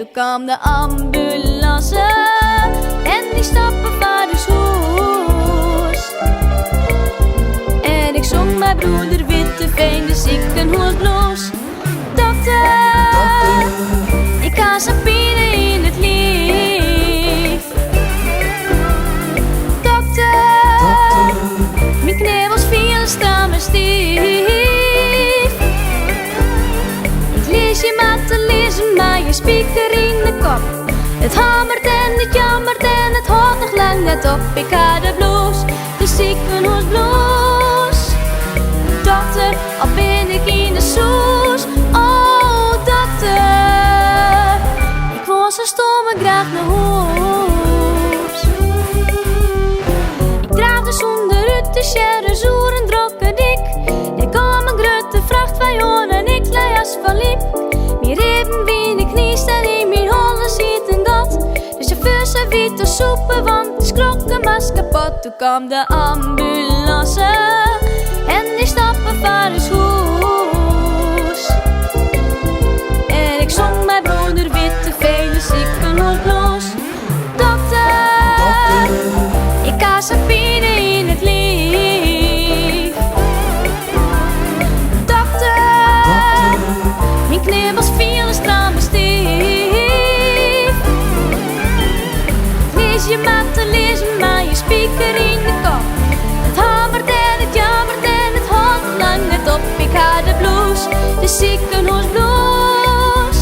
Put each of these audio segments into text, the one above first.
toen kwam de ambulance en die stapte vaders hoes. En ik zong mijn broeder Witteveen de ziekenhuisblues. Dokter, ik had zo'n pijn in het lijf. Dokter, mijn knie was veel stram en stief. Ik lees je maar te lezen, maar je spieker in de kop. Het hammert en het jammert en het houdt nog lang net op. Ik had de blues, de ziekenhuisblues. Dokter, al ben ik in de soes. Oh, dokter, ik wil zo stom en graag naar huis. Ik draafde zonder uit de sjerre, zoer en drokken dik. Er kwam een grote vracht van Johan en ik lei als van liep. Mijn ribben wie ik kniest en in mijn holle ziet en dat. De chauffeur zei witte soepen, want de skrokken was kapot. Toen kwam de ambulance en die stappen vaders hoes. En ik zong mijn broeder Witteveen de ziekenhuisblues. Dokter, ik had zo'n pijn in het lijf. Dokter, mijn knie was veel stram en stief. Lees je maar te lezen, maar je spieker in de kop. Het hammert en het jammert en het houdt lang net op. Ik had de blues, de ziekenhuisblues.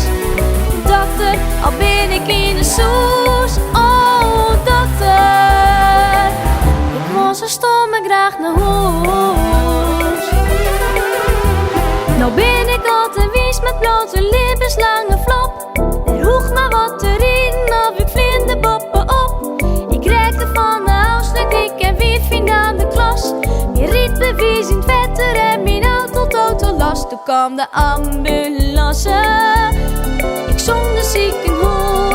Dokter, al ben ik in de soes. Oh, dokter, ik wil zo stom en graag naar huis. Nou ben ik altijd wies met blote lippen, lange flop. Er hoeg maar wat te reden of ik vind de boppen op. Ik reikte van de huiselijk, ik en wie vind aan de klas. Mijn ritbewijs in het vetter en mijn auto totaal last. Toen kwam de ambulance, ik zong de ziekenhuis.